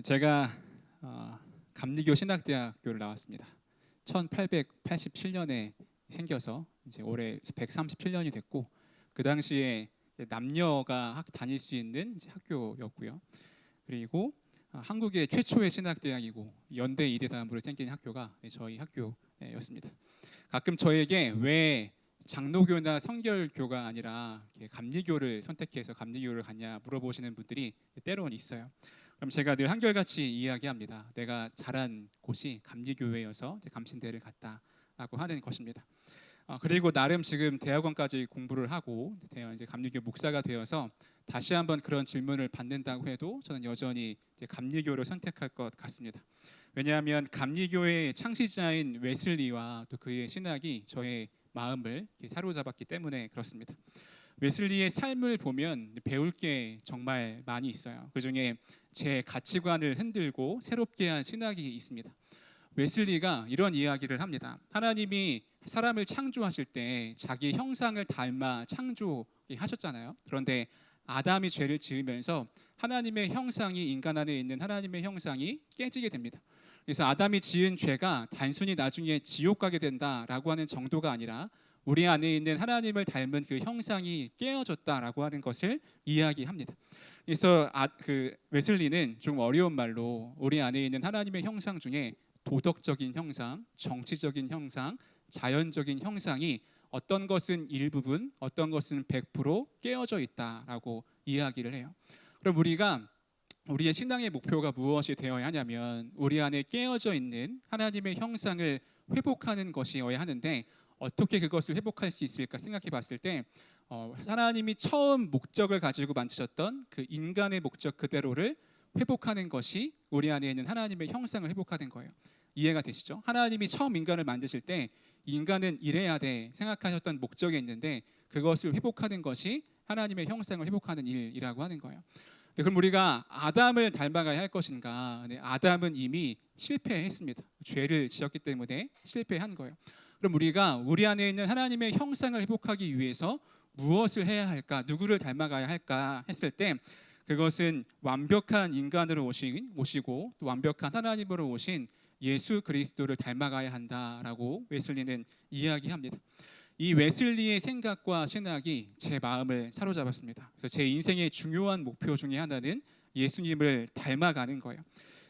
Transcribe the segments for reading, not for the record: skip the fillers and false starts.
제가 감리교 신학대학교를 나왔습니다. 1887년에 생겨서 이제 올해 137년이 됐고, 그 당시에 남녀가 다닐 수 있는 학교였고요. 그리고 한국의 최초의 신학대학이고 연대 이대 다음으로 생긴 학교가 저희 학교였습니다. 가끔 저에게 왜 장로교나 성결교가 아니라 감리교를 선택해서 감리교를 갔냐 물어보시는 분들이 때로는 있어요. 그럼 제가 늘 한결같이 이야기합니다. 내가 자란 곳이 감리교회여서 감신대를 갔다라고 하는 것입니다. 그리고 나름 지금 대학원까지 공부를 하고 이제 감리교 목사가 되어서 다시 한번 그런 질문을 받는다고 해도 저는 여전히 이제 감리교를 선택할 것 같습니다. 왜냐하면 감리교의 창시자인 웨슬리와 또 그의 신학이 저의 마음을 사로잡았기 때문에 그렇습니다. 웨슬리의 삶을 보면 배울 게 정말 많이 있어요. 그중에 제 가치관을 흔들고 새롭게 한 신학이 있습니다. 웨슬리가 이런 이야기를 합니다. 하나님이 사람을 창조하실 때 자기 형상을 닮아 창조하셨잖아요. 그런데 아담이 죄를 지으면서 하나님의 형상이, 인간 안에 있는 하나님의 형상이 깨지게 됩니다. 그래서 아담이 지은 죄가 단순히 나중에 지옥 가게 된다라고 하는 정도가 아니라 우리 안에 있는 하나님을 닮은 그 형상이 깨어졌다라고 하는 것을 이야기합니다. 그래서 웨슬리는 좀 어려운 말로 우리 안에 있는 하나님의 형상 중에 도덕적인 형상, 정치적인 형상, 자연적인 형상이 어떤 것은 일부분, 어떤 것은 100% 깨어져 있다라고 이야기를 해요. 그럼 우리의 신앙의 목표가 무엇이 되어야 하냐면 우리 안에 깨어져 있는 하나님의 형상을 회복하는 것이어야 하는데, 어떻게 그것을 회복할 수 있을까 생각해 봤을 때 하나님이 처음 목적을 가지고 만드셨던 그 인간의 목적 그대로를 회복하는 것이 우리 안에 있는 하나님의 형상을 회복하는 거예요. 이해가 되시죠? 하나님이 처음 인간을 만드실 때 인간은 이래야 돼 생각하셨던 목적이 있는데 그것을 회복하는 것이 하나님의 형상을 회복하는 일이라고 하는 거예요. 그럼 우리가 아담을 닮아가야 할 것인가? 아담은 이미 실패했습니다. 죄를 지었기 때문에 실패한 거예요. 그럼 우리가 우리 안에 있는 하나님의 형상을 회복하기 위해서 무엇을 해야 할까? 누구를 닮아가야 할까 했을 때 그것은 완벽한 인간으로 오시고 또 완벽한 하나님으로 오신 예수 그리스도를 닮아가야 한다라고 웨슬리는 이야기합니다. 이 웨슬리의 생각과 신학이 제 마음을 사로잡았습니다. 그래서 제 인생의 중요한 목표 중에 하나는 예수님을 닮아가는 거예요.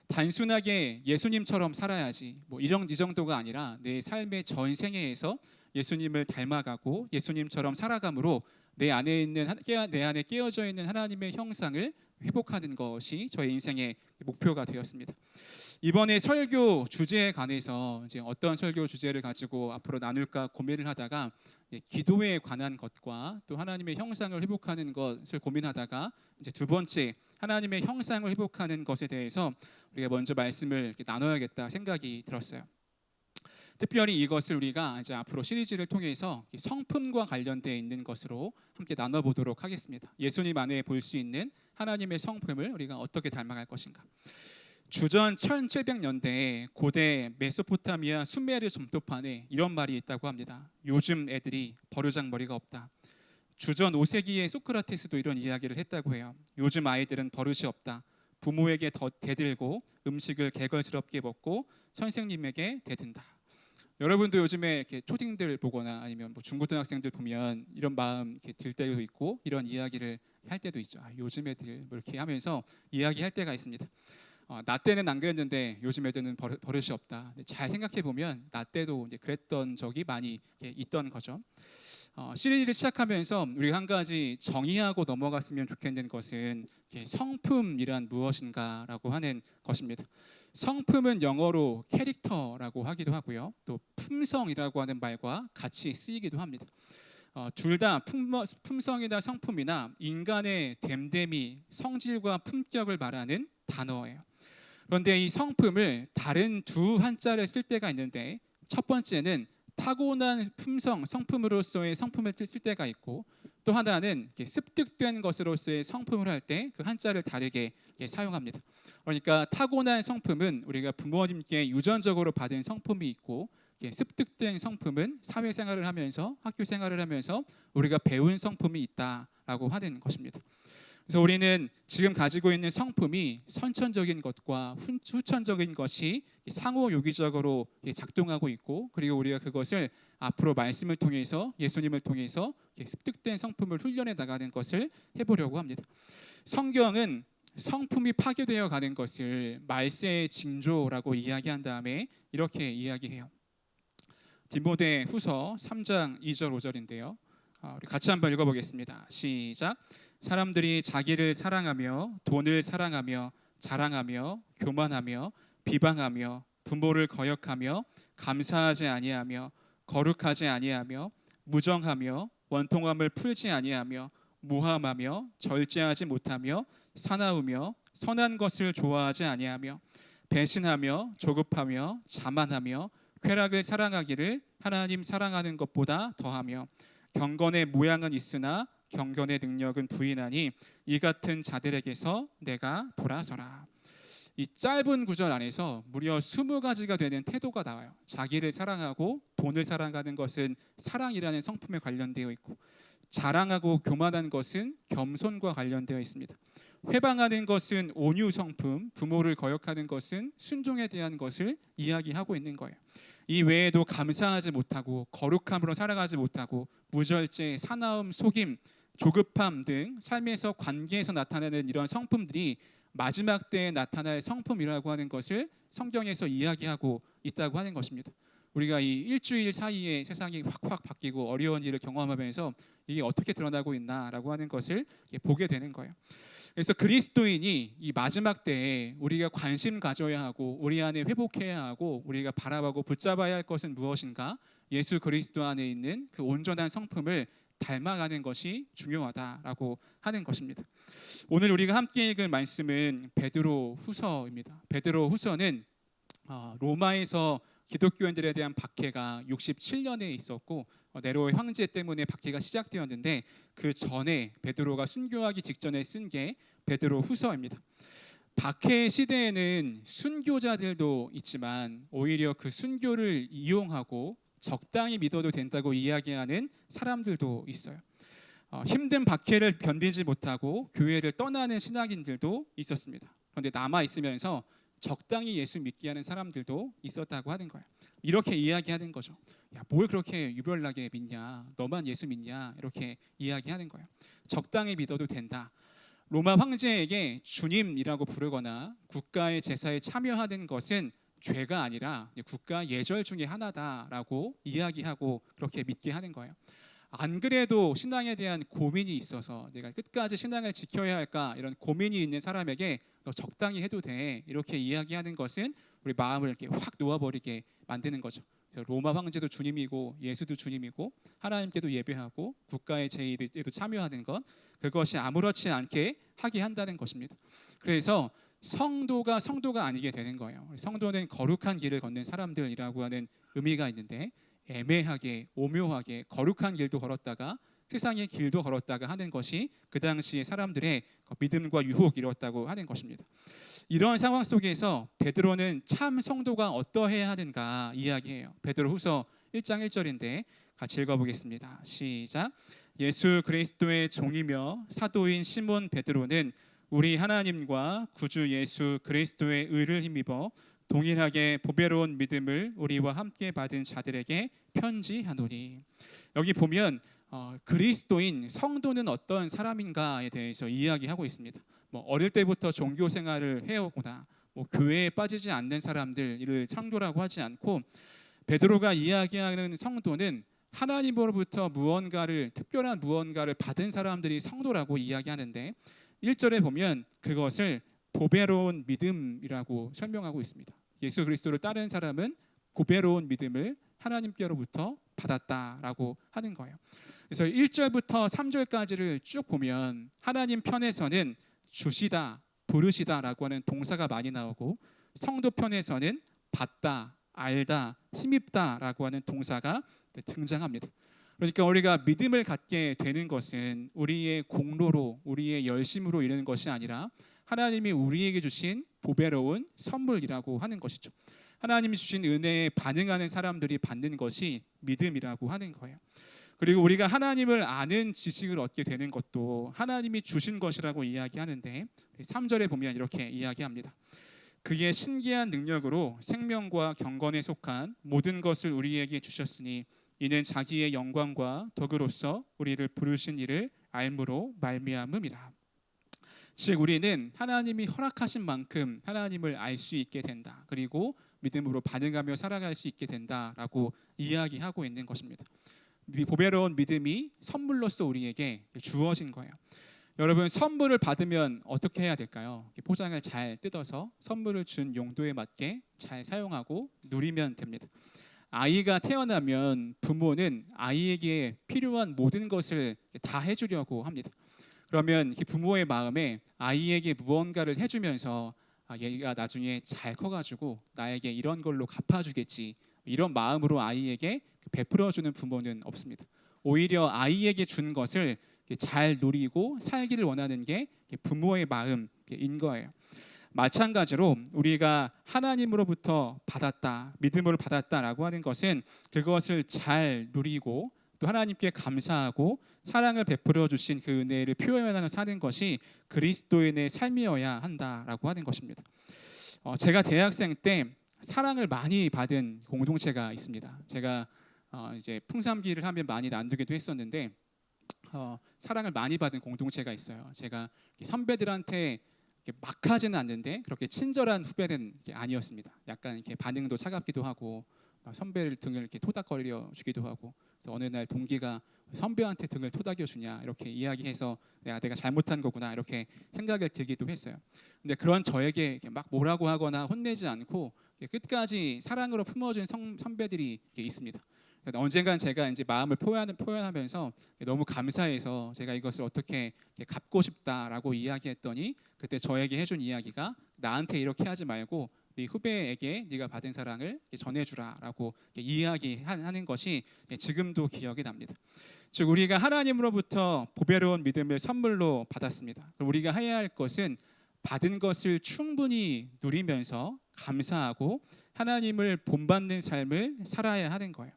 단순하게 예수님처럼 살아야지 이 정도가 아니라 내 삶의 전생애에서 예수님을 닮아가고 예수님처럼 살아감으로 내 안에 깨어져 있는 하나님의 형상을 회복하는 것이 저의 인생의 목표가 되었습니다. 이번에 설교 주제에 관해서 이제 어떤 설교 주제를 가지고 앞으로 나눌까 고민을 하다가 기도에 관한 것과 또 하나님의 형상을 회복하는 것을 고민하다가 이제 두 번째 하나님의 형상을 회복하는 것에 대해서 우리가 먼저 말씀을 나눠야겠다 생각이 들었어요. 특별히 이것을 우리가 이제 앞으로 시리즈를 통해서 성품과 관련되어 있는 것으로 함께 나눠보도록 하겠습니다. 예수님 안에 볼 수 있는 하나님의 성품을 우리가 어떻게 닮아갈 것인가. 주전 1700년대에 고대 메소포타미아 수메르 점토판에 이런 말이 있다고 합니다. 요즘 애들이 버르장머리가 없다. 주전 5세기에 소크라테스도 이런 이야기를 했다고 해요. 요즘 아이들은 버릇이 없다. 부모에게 더 대들고 음식을 개걸스럽게 먹고 선생님에게 대든다. 여러분도 요즘에 이렇게 초딩들 보거나 아니면 중고등학생들 보면 이런 마음 이렇게 들 때도 있고 이런 이야기를 할 때도 있죠. 요즘 애들 이렇게 하면서 이야기할 때가 있습니다. 나 때는 안 그랬는데 요즘 애들은 버릇이 없다. 잘 생각해 보면 나 때도 이제 그랬던 적이 많이 있던 거죠. 시리즈를 시작하면서 우리 한 가지 정의하고 넘어갔으면 좋겠는 것은 성품이란 무엇인가라고 하는 것입니다. 성품은 영어로 캐릭터라고 하기도 하고요. 또 품성이라고 하는 말과 같이 쓰이기도 합니다. 둘 다 품성이나 성품이나 인간의 됨됨이, 성질과 품격을 말하는 단어예요. 그런데 이 성품을 다른 두 한자를 쓸 때가 있는데 첫 번째는 타고난 품성, 성품으로서의 성품을 쓸 때가 있고 또 하나는 습득된 것으로서의 성품을 할 때 그 한자를 다르게 사용합니다. 그러니까 타고난 성품은 우리가 부모님께 유전적으로 받은 성품이 있고 습득된 성품은 사회생활을 하면서 학교 생활을 하면서 우리가 배운 성품이 있다라고 하는 것입니다. 그래서 우리는 지금 가지고 있는 성품이 선천적인 것과 후천적인 것이 상호유기적으로 작동하고 있고, 그리고 우리가 그것을 앞으로 말씀을 통해서 예수님을 통해서 습득된 성품을 훈련해 나가는 것을 해보려고 합니다. 성경은 성품이 파괴되어 가는 것을 말세의 징조라고 이야기한 다음에 이렇게 이야기해요. 디모데 후서 3장 2절 5절인데요. 우리 같이 한번 읽어보겠습니다. 시작. 사람들이 자기를 사랑하며 돈을 사랑하며 자랑하며 교만하며 비방하며 부모를 거역하며 감사하지 아니하며 거룩하지 아니하며 무정하며 원통함을 풀지 아니하며 모함하며 절제하지 못하며 사나우며 선한 것을 좋아하지 아니하며 배신하며 조급하며 자만하며 쾌락을 사랑하기를 하나님 사랑하는 것보다 더하며 경건의 모양은 있으나 경건의 능력은 부인하니 이 같은 자들에게서 내가 돌아서라. 이 짧은 구절 안에서 무려 20가지가 되는 태도가 나와요. 자기를 사랑하고 돈을 사랑하는 것은 사랑이라는 성품에 관련되어 있고, 자랑하고 교만한 것은 겸손과 관련되어 있습니다. 회방하는 것은 온유 성품, 부모를 거역하는 것은 순종에 대한 것을 이야기하고 있는 거예요. 이 외에도 감사하지 못하고 거룩함으로 살아가지 못하고 무절제, 사나움, 속임, 조급함 등 삶에서 관계에서 나타나는 이런 성품들이 마지막 때에 나타날 성품이라고 하는 것을 성경에서 이야기하고 있다고 하는 것입니다. 우리가 이 일주일 사이에 세상이 확확 바뀌고 어려운 일을 경험하면서 이게 어떻게 드러나고 있나라고 하는 것을 보게 되는 거예요. 그래서 그리스도인이 이 마지막 때에 우리가 관심 가져야 하고 우리 안에 회복해야 하고 우리가 바라보고 붙잡아야 할 것은 무엇인가? 예수 그리스도 안에 있는 그 온전한 성품을 닮아가는 것이 중요하다라고 하는 것입니다. 오늘 우리가 함께 읽을 말씀은 베드로 후서입니다. 베드로 후서는 로마에서 기독교인들에 대한 박해가 67년에 있었고 네로의 황제 때문에 박해가 시작되었는데 그 전에 베드로가 순교하기 직전에 쓴 게 베드로 후서입니다. 박해 시대에는 순교자들도 있지만 오히려 그 순교를 이용하고 적당히 믿어도 된다고 이야기하는 사람들도 있어요. 힘든 박해를 견디지 못하고 교회를 떠나는 신앙인들도 있었습니다. 그런데 남아 있으면서 적당히 예수 믿게 하는 사람들도 있었다고 하는 거예요. 이렇게 이야기하는 거죠. 야, 뭘 그렇게 유별나게 믿냐? 너만 예수 믿냐? 이렇게 이야기하는 거예요. 적당히 믿어도 된다. 로마 황제에게 주님이라고 부르거나 국가의 제사에 참여하는 것은 죄가 아니라 국가 예절 중에 하나다라고 이야기하고 그렇게 믿게 하는 거예요. 안 그래도 신앙에 대한 고민이 있어서 내가 끝까지 신앙을 지켜야 할까 이런 고민이 있는 사람에게 너 적당히 해도 돼 이렇게 이야기하는 것은 우리 마음을 이렇게 확 놓아버리게 만드는 거죠. 그래서 로마 황제도 주님이고 예수도 주님이고 하나님께도 예배하고 국가의 제의에도 참여하는 것, 그것이 아무렇지 않게 하게 한다는 것입니다. 그래서 성도가 아니게 되는 거예요. 성도는 거룩한 길을 걷는 사람들이라고 하는 의미가 있는데 애매하게 오묘하게 거룩한 길도 걸었다가 세상의 길도 걸었다가 하는 것이 그 당시의 사람들의 믿음과 유혹이었다고 하는 것입니다. 이런 상황 속에서 베드로는 참 성도가 어떠해야 하는가 이야기해요. 베드로후서 1장 1절인데 같이 읽어보겠습니다. 시작. 예수 그리스도의 종이며 사도인 시몬 베드로는 우리 하나님과 구주 예수 그리스도의 의를 힘입어 동일하게 보배로운 믿음을 우리와 함께 받은 자들에게 편지하노니. 여기 보면 그리스도인 성도는 어떤 사람인가에 대해서 이야기하고 있습니다. 어릴 때부터 종교 생활을 해오거나 교회에 빠지지 않는 사람들을 성도라고 하지 않고 베드로가 이야기하는 성도는 하나님으로부터 특별한 무언가를 받은 사람들이 성도라고 이야기하는데 1절에 보면 그것을 보배로운 믿음이라고 설명하고 있습니다. 예수 그리스도를 따르는 사람은 보배로운 믿음을 하나님께로부터 받았다라고 하는 거예요. 그래서 1절부터 3절까지를 쭉 보면 하나님 편에서는 주시다, 부르시다라고 하는 동사가 많이 나오고 성도 편에서는 받다, 알다, 힘입다라고 하는 동사가 등장합니다. 그러니까 우리가 믿음을 갖게 되는 것은 우리의 공로로, 우리의 열심으로 이루는 것이 아니라 하나님이 우리에게 주신 보배로운 선물이라고 하는 것이죠. 하나님이 주신 은혜에 반응하는 사람들이 받는 것이 믿음이라고 하는 거예요. 그리고 우리가 하나님을 아는 지식을 얻게 되는 것도 하나님이 주신 것이라고 이야기하는데 3절에 보면 이렇게 이야기합니다. 그의 신기한 능력으로 생명과 경건에 속한 모든 것을 우리에게 주셨으니 이는 자기의 영광과 덕으로서 우리를 부르신 이를 알므로 말미암음이라. 즉 우리는 하나님이 허락하신 만큼 하나님을 알 수 있게 된다. 그리고 믿음으로 반응하며 살아갈 수 있게 된다라고 이야기하고 있는 것입니다. 보배로운 믿음이 선물로서 우리에게 주어진 거예요. 여러분, 선물을 받으면 어떻게 해야 될까요? 포장을 잘 뜯어서 선물을 준 용도에 맞게 잘 사용하고 누리면 됩니다. 아이가 태어나면 부모는 아이에게 필요한 모든 것을 다 해주려고 합니다. 그러면 부모의 마음에 아이에게 무언가를 해주면서 얘가 나중에 잘 커가지고 나에게 이런 걸로 갚아주겠지, 이런 마음으로 아이에게 베풀어주는 부모는 없습니다. 오히려 아이에게 준 것을 잘 누리고 살기를 원하는 게 부모의 마음인 거예요. 마찬가지로 우리가 하나님으로부터 받았다, 믿음으로 받았다라고 하는 것은 그것을 잘 누리고 또 하나님께 감사하고 사랑을 베풀어 주신 그 은혜를 표현하며 사는 것이 그리스도인의 삶이어야 한다라고 하는 것입니다. 제가 대학생 때 사랑을 많이 받은 공동체가 있습니다. 제가 이제 풍삼기를 하면 많이 나누기도 했었는데 사랑을 많이 받은 공동체가 있어요. 제가 선배들한테 막 하지는 않는데 그렇게 친절한 후배는 아니었습니다. 약간 이렇게 반응도 차갑기도 하고 선배를 등을 이렇게 토닥거려 주기도 하고, 그래서 어느 날 동기가 선배한테 등을 토닥여 주냐 이렇게 이야기해서 내가 잘못한 거구나 이렇게 생각이 들기도 했어요. 근데 그런 저에게 막 뭐라고 하거나 혼내지 않고 끝까지 사랑으로 품어준 선배들이 있습니다. 언젠간 제가 이제 마음을 표현하면서 너무 감사해서 제가 이것을 어떻게 갚고 싶다라고 이야기했더니 그때 저에게 해준 이야기가 나한테 이렇게 하지 말고 네 후배에게 네가 받은 사랑을 전해주라라고 이야기하는 것이 지금도 기억이 납니다. 즉 우리가 하나님으로부터 보배로운 믿음을 선물로 받았습니다. 우리가 해야 할 것은 받은 것을 충분히 누리면서 감사하고 하나님을 본받는 삶을 살아야 하는 거예요.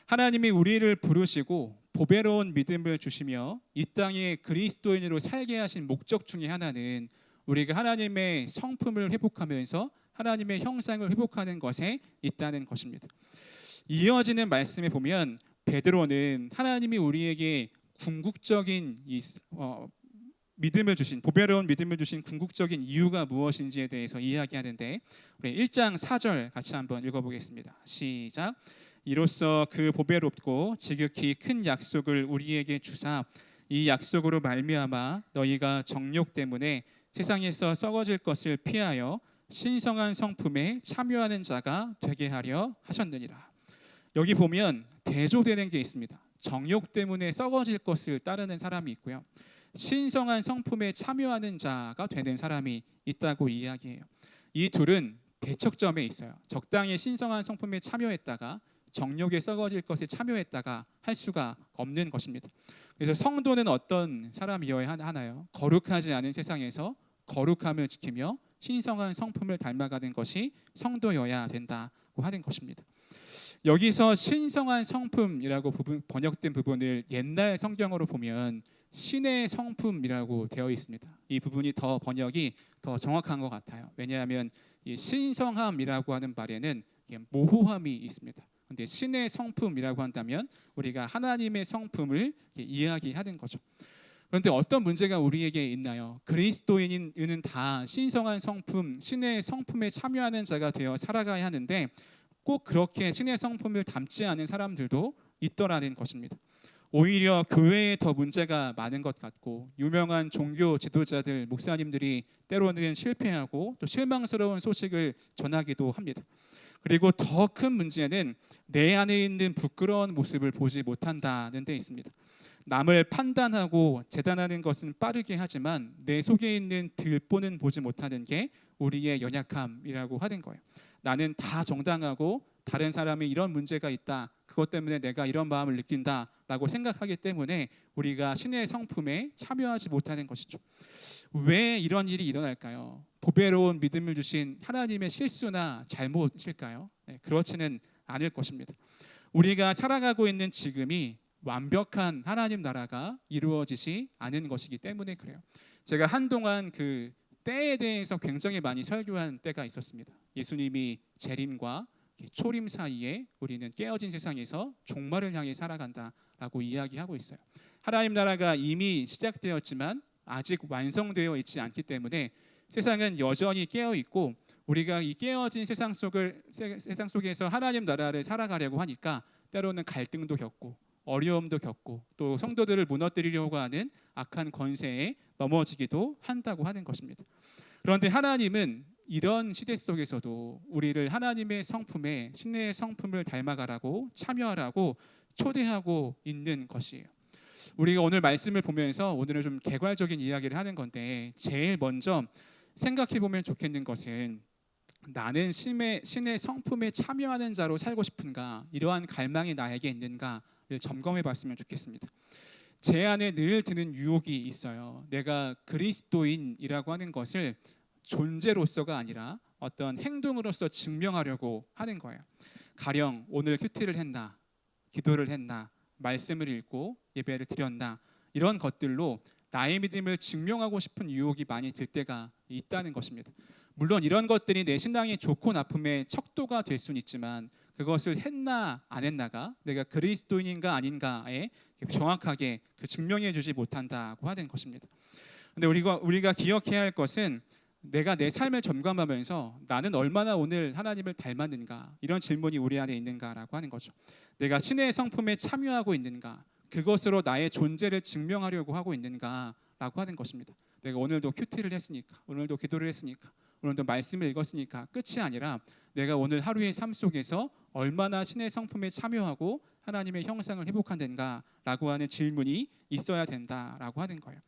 하나님이 우리를 부르시고 보배로운 믿음을 주시며 이 땅에 그리스도인으로 살게 하신 목적 중에 하나는 우리가 하나님의 성품을 회복하면서 하나님의 형상을 회복하는 것에 있다는 것입니다. 이어지는 말씀에 보면 베드로는 하나님이 우리에게 궁극적인 믿음을 주신, 보배로운 믿음을 주신 궁극적인 이유가 무엇인지에 대해서 이야기하는데 우리 1장 4절 같이 한번 읽어보겠습니다. 시작. 이로써 그 보배롭고 지극히 큰 약속을 우리에게 주사 이 약속으로 말미암아 너희가 정욕 때문에 세상에서 썩어질 것을 피하여 신성한 성품에 참여하는 자가 되게 하려 하셨느니라. 여기 보면 대조되는 게 있습니다. 정욕 때문에 썩어질 것을 따르는 사람이 있고요, 신성한 성품에 참여하는 자가 되는 사람이 있다고 이야기해요. 이 둘은 대척점에 있어요. 적당히 신성한 성품에 참여했다가 정욕에 썩어질 것에 참여했다가 할 수가 없는 것입니다. 그래서 성도는 어떤 사람이어야 하나요? 거룩하지 않은 세상에서 거룩함을 지키며 신성한 성품을 닮아가는 것이 성도여야 된다고 하는 것입니다. 여기서 신성한 성품이라고 번역된 부분을 옛날 성경으로 보면 신의 성품이라고 되어 있습니다. 이 부분이 번역이 더 정확한 것 같아요. 왜냐하면 이 신성함이라고 하는 말에는 모호함이 있습니다. 근데 신의 성품이라고 한다면 우리가 하나님의 성품을 이야기하는 거죠. 그런데 어떤 문제가 우리에게 있나요? 그리스도인은 다 신성한 성품, 신의 성품에 참여하는 자가 되어 살아가야 하는데 꼭 그렇게 신의 성품을 담지 않은 사람들도 있더라는 것입니다. 오히려 교회에 더 문제가 많은 것 같고 유명한 종교 지도자들, 목사님들이 때로는 실패하고 또 실망스러운 소식을 전하기도 합니다. 그리고 더 큰 문제는 내 안에 있는 부끄러운 모습을 보지 못한다는 데 있습니다. 남을 판단하고 재단하는 것은 빠르게 하지만 내 속에 있는 들보는 보지 못하는 게 우리의 연약함이라고 하는 거예요. 나는 다 정당하고 다른 사람이 이런 문제가 있다, 그것 때문에 내가 이런 마음을 느낀다라고 생각하기 때문에 우리가 신의 성품에 참여하지 못하는 것이죠. 왜 이런 일이 일어날까요? 보배로운 믿음을 주신 하나님의 실수나 잘못일까요? 그렇지는 않을 것입니다. 우리가 살아가고 있는 지금이 완벽한 하나님 나라가 이루어지지 않은 것이기 때문에 그래요. 제가 한동안 그 때에 대해서 굉장히 많이 설교한 때가 있었습니다. 예수님이 재림과 초림 사이에 우리는 깨어진 세상에서 종말을 향해 살아간다라고 이야기하고 있어요. 하나님 나라가 이미 시작되었지만 아직 완성되어 있지 않기 때문에 세상은 여전히 깨어 있고, 우리가 이 깨어진 세상 속에서 하나님 나라를 살아가려고 하니까 때로는 갈등도 겪고 어려움도 겪고 또 성도들을 무너뜨리려고 하는 악한 권세에 넘어지기도 한다고 하는 것입니다. 그런데 하나님은 이런 시대 속에서도 우리를 하나님의 성품에, 신의 성품을 닮아가라고, 참여하라고 초대하고 있는 것이에요. 우리가 오늘 말씀을 보면서 오늘은 좀 개괄적인 이야기를 하는 건데, 제일 먼저 생각해 보면 좋겠는 것은, 나는 신의 성품에 참여하는 자로 살고 싶은가, 이러한 갈망이 나에게 있는가를 점검해 봤으면 좋겠습니다. 제 안에 늘 드는 유혹이 있어요. 내가 그리스도인이라고 하는 것을 존재로서가 아니라 어떤 행동으로서 증명하려고 하는 거예요. 가령 오늘 큐티를 했나, 기도를 했나, 말씀을 읽고 예배를 드렸나, 이런 것들로 나의 믿음을 증명하고 싶은 유혹이 많이 들 때가 있다는 것입니다. 물론 이런 것들이 내 신앙의 좋고 나쁨의 척도가 될 수는 있지만, 그것을 했나 안 했나가 내가 그리스도인인가 아닌가에 정확하게 증명해 주지 못한다고 하는 것입니다. 근데 우리가 기억해야 할 것은, 내가 내 삶을 점검하면서 나는 얼마나 오늘 하나님을 닮았는가, 이런 질문이 우리 안에 있는가라고 하는 거죠. 내가 신의 성품에 참여하고 있는가, 그것으로 나의 존재를 증명하려고 하고 있는가라고 하는 것입니다. 내가 오늘도 큐티를 했으니까, 오늘도 기도를 했으니까, 오늘도 말씀을 읽었으니까 끝이 아니라, 내가 오늘 하루의 삶 속에서 얼마나 신의 성품에 참여하고 하나님의 형상을 회복하는가라고 하는 질문이 있어야 된다라고 하는 거예요.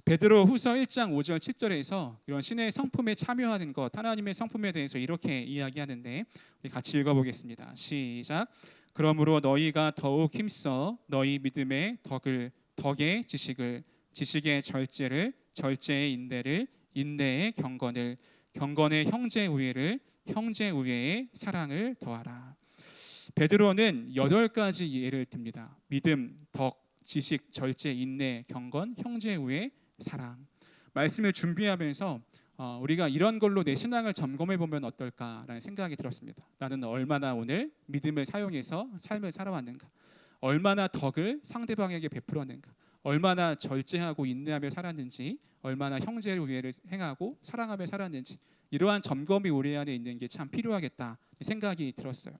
베드로 후서 1장 5절 7절에서 이런 신의 성품에 참여하는 것, 하나님의 성품에 대해서 이렇게 이야기하는데, 우리 같이 읽어보겠습니다. 시작. 그러므로 너희가 더욱 힘써 너희 믿음의 덕의 지식을, 지식의 절제를, 절제의 인내를, 인내의 경건을, 경건의 형제 우애를, 형제 우애의 사랑을 더하라. 베드로는 8가지 예를 듭니다. 믿음, 덕, 지식, 절제, 인내, 경건, 형제 우애, 사랑. 말씀을 준비하면서 우리가 이런 걸로 내 신앙을 점검해 보면 어떨까라는 생각이 들었습니다. 나는 얼마나 오늘 믿음을 사용해서 삶을 살아왔는가, 얼마나 덕을 상대방에게 베풀었는가, 얼마나 절제하고 인내하며 살았는지, 얼마나 형제의 우애를 행하고 사랑하며 살았는지, 이러한 점검이 우리 안에 있는 게 참 필요하겠다 생각이 들었어요.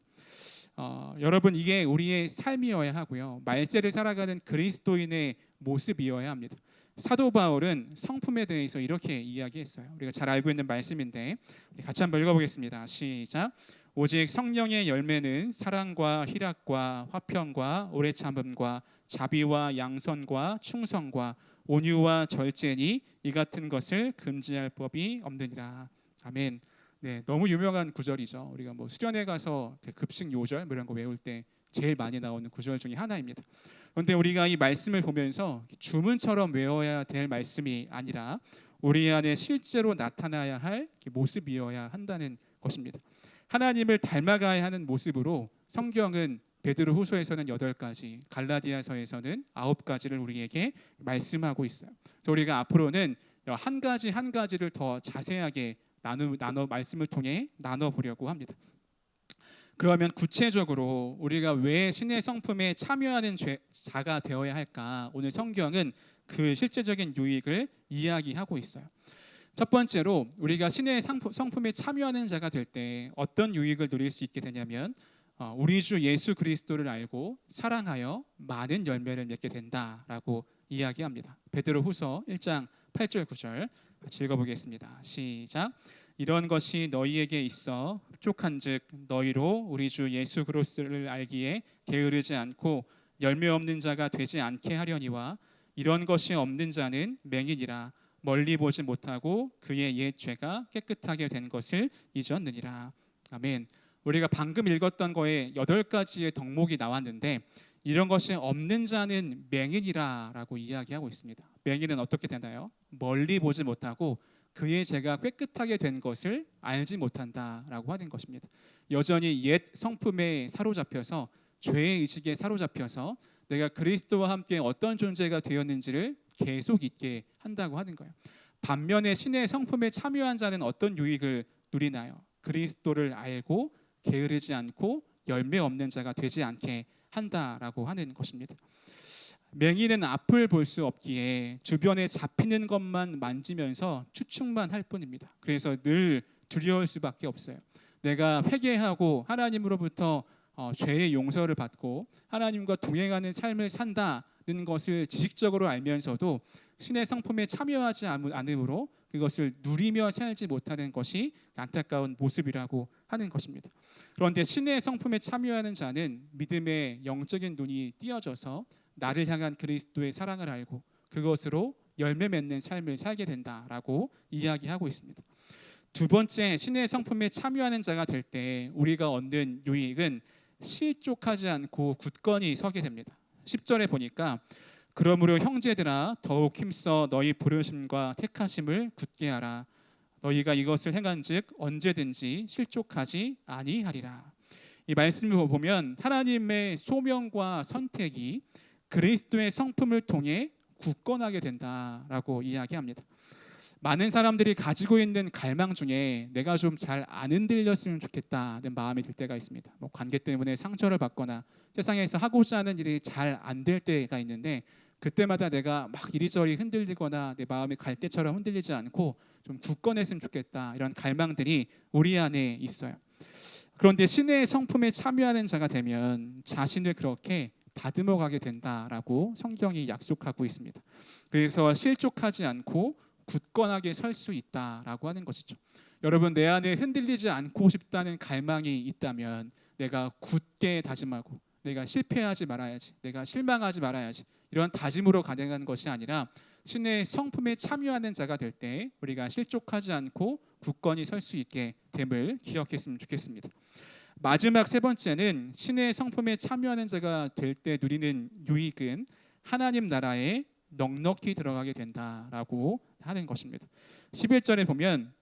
여러분, 이게 우리의 삶이어야 하고요, 말세를 살아가는 그리스도인의 모습이어야 합니다. 사도 바울은 성품에 대해서 이렇게 이야기했어요. 우리가 잘 알고 있는 말씀인데 같이 한번 읽어보겠습니다. 시작. 오직 성령의 열매는 사랑과 희락과 화평과 오래 참음과 자비와 양선과 충성과 온유와 절제니 이 같은 것을 금지할 법이 없느니라. 아멘. 네, 너무 유명한 구절이죠. 우리가 뭐 수련회 가서 급식 요절 이런 거 외울 때 제일 많이 나오는 구절 중에 하나입니다. 그런데 우리가 이 말씀을 보면서 주문처럼 외워야 될 말씀이 아니라 우리 안에 실제로 나타나야 할 모습이어야 한다는 것입니다. 하나님을 닮아가야 하는 모습으로 성경은 베드로후서에서는 8가지, 갈라디아서에서는 9가지를 우리에게 말씀하고 있어요. 그래서 우리가 앞으로는 한 가지 한 가지를 더 자세하게 나눠 말씀을 통해 나눠보려고 합니다. 그러면 구체적으로 우리가 왜 신의 성품에 참여하는 자가 되어야 할까? 오늘 성경은 그 실제적인 유익을 이야기하고 있어요. 첫 번째로 우리가 신의 성품에 참여하는 자가 될 때 어떤 유익을 누릴 수 있게 되냐면, 우리 주 예수 그리스도를 알고 사랑하여 많은 열매를 맺게 된다라고 이야기합니다. 베드로후서 1장 8절 9절 같이 읽어보겠습니다. 시작. 이런 것이 너희에게 있어 흡족한즉 너희로 우리 주 예수 그리스도를 알기에 게으르지 않고 열매 없는 자가 되지 않게 하려니와, 이런 것이 없는 자는 맹인이라 멀리 보지 못하고 그의 옛 죄가 깨끗하게 된 것을 잊었느니라. 아멘. 우리가 방금 읽었던 거에 8가지의 덕목이 나왔는데, 이런 것이 없는 자는 맹인이라라고 이야기하고 있습니다. 맹인은 어떻게 되나요? 멀리 보지 못하고 그의 죄가 깨끗하게 된 것을 알지 못한다라고 하는 것입니다. 여전히 옛 성품에 사로잡혀서, 죄의 의식에 사로잡혀서 내가 그리스도와 함께 어떤 존재가 되었는지를 계속 잊게 한다고 하는 거예요. 반면에 신의 성품에 참여한 자는 어떤 유익을 누리나요? 그리스도를 알고 게으르지 않고 열매 없는 자가 되지 않게 한다라고 하는 것입니다. 맹인은 앞을 볼 수 없기에 주변에 잡히는 것만 만지면서 추측만 할 뿐입니다. 그래서 늘 두려울 수밖에 없어요. 내가 회개하고 하나님으로부터 죄의 용서를 받고 하나님과 동행하는 삶을 산다는 것을 지식적으로 알면서도 신의 성품에 참여하지 않으므로 그것을 누리며 살지 못하는 것이 안타까운 모습이라고 하는 것입니다. 그런데 신의 성품에 참여하는 자는 믿음의 영적인 눈이 띄어져서 나를 향한 그리스도의 사랑을 알고 그것으로 열매 맺는 삶을 살게 된다라고 이야기하고 있습니다. 두 번째, 신의 성품에 참여하는 자가 될 때 우리가 얻는 유익은 실족하지 않고 굳건히 서게 됩니다. 10절에 보니까 그러므로 형제들아 더욱 힘써 너희 부르심과 택하심을 굳게 하라. 너희가 이것을 행한즉 언제든지 실족하지 아니하리라. 이 말씀을 보면 하나님의 소명과 선택이 그리스도의 성품을 통해 굳건하게 된다라고 이야기합니다. 많은 사람들이 가지고 있는 갈망 중에 내가 좀 잘 안 흔들렸으면 좋겠다는 마음이 들 때가 있습니다. 뭐 관계 때문에 상처를 받거나 세상에서 하고자 하는 일이 잘 안 될 때가 있는데 그때마다 내가 막 이리저리 흔들리거나 내 마음이 갈대처럼 흔들리지 않고 좀 굳건했으면 좋겠다, 이런 갈망들이 우리 안에 있어요. 그런데 신의 성품에 참여하는 자가 되면 자신을 그렇게 다듬어 가게 된다라고 성경이 약속하고 있습니다. 그래서 실족하지 않고 굳건하게 설 수 있다라고 하는 것이죠. 여러분, 내 안에 흔들리지 않고 싶다는 갈망이 있다면 내가 굳게 다짐하고 내가 실패하지 말아야지, 내가 실망하지 말아야지, 이런 다짐으로 가능한 것이 아니라 신의 성품에 참여하는 자가 될 때 우리가 실족하지 않고 굳건히 설 수 있게 됨을 기억했으면 좋겠습니다. 마지막 세 번째는 신의 성품에 참여하는 자가 될 때 누리는 유익은 하나님 나라에 넉넉히 들어가게 된다라고 하는 것입니다. 11절에 보면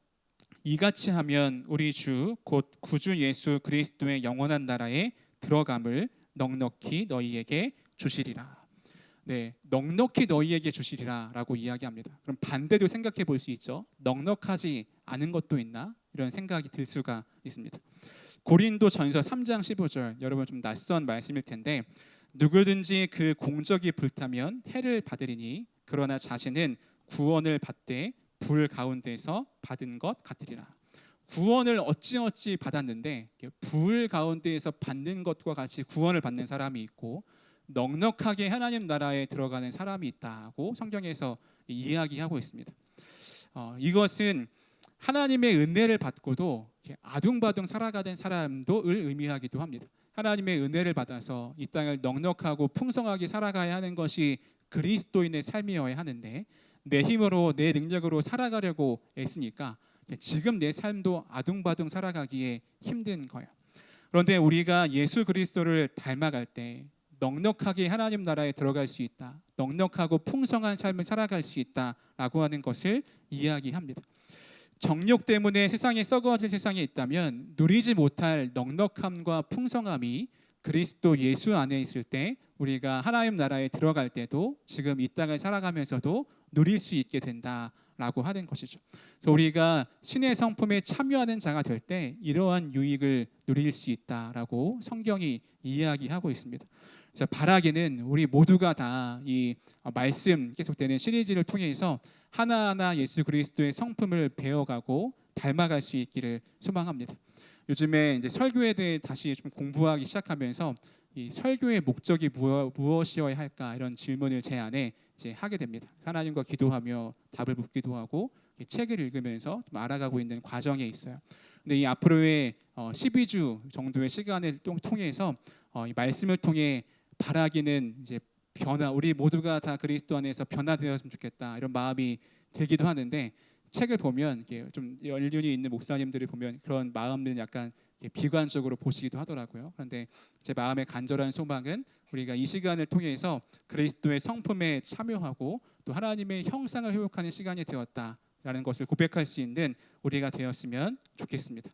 이같이 하면 우리 주 곧 구주 예수 그리스도의 영원한 나라에 들어감을 넉넉히 너희에게 주시리라. 네, 넉넉히 너희에게 주시리라라고 이야기합니다. 그럼 반대도 생각해 볼 수 있죠. 넉넉하지 않은 것도 있나? 이런 생각이 들 수가 있습니다. 고린도전서 3장 15절, 여러분 좀 낯선 말씀일 텐데 누구든지 그 공적이 불타면 해를 받으리니 그러나 자신은 구원을 받되 불 가운데서 받은 것 같으리라. 구원을 어찌어찌 받았는데 불 가운데에서 받는 것과 같이 구원을 받는 사람이 있고 넉넉하게 하나님 나라에 들어가는 사람이 있다고 성경에서 이야기하고 있습니다. 이것은 하나님의 은혜를 받고도 아둥바둥 살아가는 사람도를 의미하기도 합니다. 하나님의 은혜를 받아서 이 땅을 넉넉하고 풍성하게 살아가야 하는 것이 그리스도인의 삶이어야 하는데 내 힘으로 내 능력으로 살아가려고 애쓰니까 지금 내 삶도 아둥바둥 살아가기에 힘든 거예요. 그런데 우리가 예수 그리스도를 닮아갈 때 넉넉하게 하나님 나라에 들어갈 수 있다, 넉넉하고 풍성한 삶을 살아갈 수 있다라고 하는 것을 이야기합니다. 정욕 때문에 세상에 썩어질 세상에 있다면 누리지 못할 넉넉함과 풍성함이 그리스도 예수 안에 있을 때 우리가 하나님 나라에 들어갈 때도 지금 이 땅을 살아가면서도 누릴 수 있게 된다라고 하는 것이죠. 그래서 우리가 신의 성품에 참여하는 자가 될 때 이러한 유익을 누릴 수 있다라고 성경이 이야기하고 있습니다. 그래서 바라기는 우리 모두가 다 이 말씀 계속되는 시리즈를 통해서 하나하나 예수 그리스도의 성품을 배워가고 닮아갈 수 있기를 소망합니다. 요즘에 이제 설교에 대해 다시 좀 공부하기 시작하면서 이 설교의 목적이 무엇이어야 할까, 이런 질문을 제 안에 이제 하게 됩니다. 하나님과 기도하며 답을 묻기도 하고 책을 읽으면서 좀 알아가고 있는 과정에 있어요. 근데 이 앞으로의 12주 정도의 시간을 통해서 이 말씀을 통해 바라기는 이제 우리 모두가 다 그리스도 안에서 변화되었으면 좋겠다, 이런 마음이 들기도 하는데 책을 보면 이게 좀 연륜이 있는 목사님들을 보면 그런 마음들은 약간 비관적으로 보시기도 하더라고요. 그런데 제 마음의 간절한 소망은 우리가 이 시간을 통해서 그리스도의 성품에 참여하고 또 하나님의 형상을 회복하는 시간이 되었다라는 것을 고백할 수 있는 우리가 되었으면 좋겠습니다.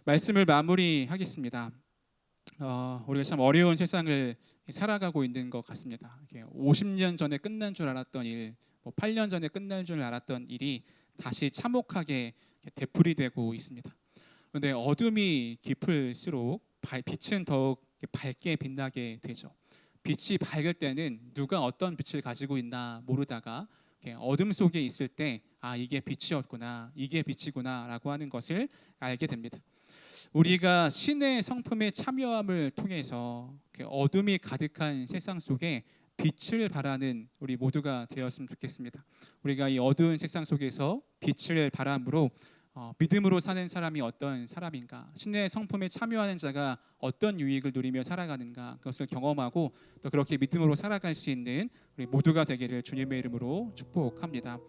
말씀을 마무리하겠습니다. 우리가 참 어려운 세상을 살아가고 있는 것 같습니다. 50년 전에 끝난 줄 알았던 일, 8년 전에 끝날 줄 알았던 일이 다시 참혹하게 되풀이되고 있습니다. 그런데 어둠이 깊을수록 빛은 더욱 밝게 빛나게 되죠. 빛이 밝을 때는 누가 어떤 빛을 가지고 있나 모르다가 어둠 속에 있을 때 이게 빛이었구나, 이게 빛이구나라고 하는 것을 알게 됩니다. 우리가 신의 성품에 참여함을 통해서 어둠이 가득한 세상 속에 빛을 발하는 우리 모두가 되었으면 좋겠습니다. 우리가 이 어두운 세상 속에서 빛을 발함으로 믿음으로 사는 사람이 어떤 사람인가, 신의 성품에 참여하는 자가 어떤 유익을 누리며 살아가는가, 그것을 경험하고 또 그렇게 믿음으로 살아갈 수 있는 우리 모두가 되기를 주님의 이름으로 축복합니다.